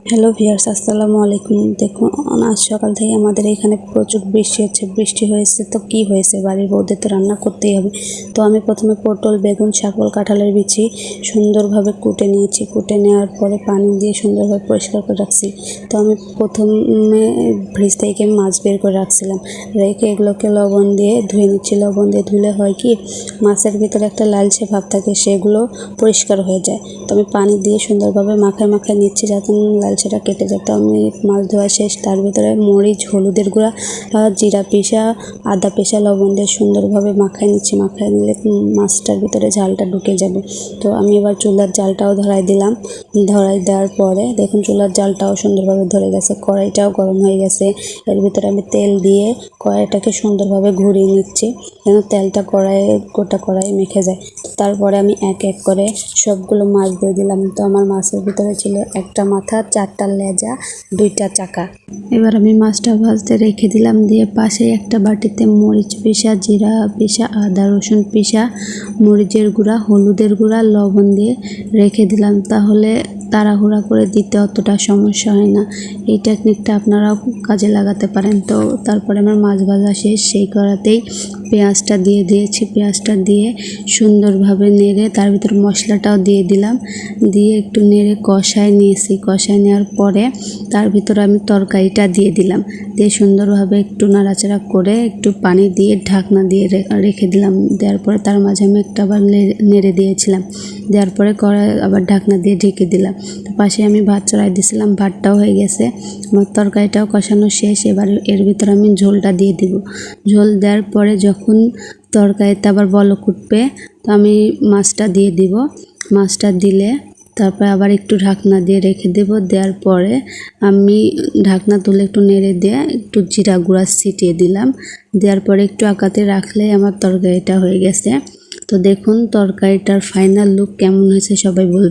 Hello viewers, আসসালামু আলাইকুম। দেখুন, আজ সকাল থেকে আমাদের এখানে প্রচুর বৃষ্টি হয়েছে। তো কি হয়েছে, বাড়ির বউদের তো রান্না করতেই হবে। তো আমি প্রথমে পটল, বেগুন, শাকল, কাঁঠালের বিচি সুন্দরভাবে কুটে নিয়েছি। কুটে নেওয়ার পরে পানি দিয়ে সুন্দরভাবে পরিষ্কার করে রাখছি। তো আমি প্রথমে ফ্রিজ থেকে মাছ বের করে রাখছিলাম, রেখে এগুলোকে লবণ দিয়ে ধুয়ে নিচ্ছি। লবণ দিয়ে ধুলে হয় কি, মাছের ভিতরে একটা লালচে ভাব থাকে, সেগুলো পরিষ্কার হয়ে যায়। তো আমি পানি দিয়ে সুন্দরভাবে মাখায় নিচ্ছি যাতে লালচেটা কেটে যায়। তো আমি মাছ ধোয়া শেষ, তার ভিতরে মরিচ, হলুদের গুঁড়া, জিরা পিসা, আদা পিসা, লবণ দিয়ে সুন্দরভাবে মাখায় নিচ্ছি। মাখায় নিলে মাছটার ভিতরে ঝালটা ঢুকে যাবে। তো আমি এবার চুলার জালটাও ধরাই দিলাম। ধরাই দেওয়ার পরে দেখুন চুলার জালটাও সুন্দরভাবে ধরে গেছে, কড়াইটাও গরম হয়ে গেছে। এর ভিতরে আমি তেল দিয়ে কড়াইটাকে সুন্দরভাবে ঘুরিয়ে নিচ্ছি যেন তেলটা গোটা কড়াইয়ে মেখে যায়। তারপরে আমি এক এক করে সবগুলো মাছ দিয়ে দিলাম। তো আমার মাছের ভিতরে ছিল একটা মাথা, 4টা লেজা, 2টা চাকা। এবার আমি মাছটা ভাজতে রেখে দিলাম। দিয়ে পাশে একটা বাটিতে মরিচ পিসা, জিরা পিসা, আদা রসুন পিসা, মরিচের গুঁড়া, হলুদের গুঁড়া, লবণ দিয়ে রেখে দিলাম। তাহলে তাড়াহুড়া করে দিতে অতটা সমস্যা হয় না। এই টেকনিকটা আপনারাও কাজে লাগাতে পারেন। তো তারপরে আমার মাছ ভাজা শেষ, সেই কড়াতেই পেঁয়াজটা দিয়ে দিয়েছি। পেঁয়াজটা দিয়ে সুন্দরভাবে নেড়ে তার ভিতর মশলাটাও দিয়ে দিলাম। দিয়ে একটু নেড়ে কষায় নিয়েছি। কষায় নেওয়ার পরে তার ভিতরে আমি তরকারিটা দিয়ে দিলাম। দিয়ে সুন্দরভাবে একটু নাড়াচাড়া করে একটু পানি দিয়ে ঢাকনা দিয়ে রেখে দিলাম। দেওয়ার পরে তার মাঝে আমি একটা আবার নেড়ে দিয়েছিলাম। দেওয়ার পরে কড়াই আবার ঢাকনা দিয়ে ঢেকে দিলাম। তো পাশে আমি ভাত চড়াই দিয়েছিলাম, ভাতটাও হয়ে গেছে, আমার তরকারিটাও কষানো শেষ। এবার এর ভিতরে আমি ঝোলটা দিয়ে দিব। ঝোল দেওয়ার পরে যখন তরকারিতে আবার বলক উঠবে, তো আমি মাছটা দিয়ে দিব। মাছটা দিলে তারপরে আবার একটু ঢাকনা দিয়ে রেখে দেব। দেওয়ার পরে আমি ঢাকনা তুলে একটু নেড়ে দিয়ে একটু জিরা গুঁড়া ছিটিয়ে দিলাম। দেওয়ার পরে একটু আঁকাতে রাখলে আমার তরকারিটা হয়ে গেছে। তো দেখুন তরকারিটার ফাইনাল লুক কেমন হয়েছে সবাই বলবেন।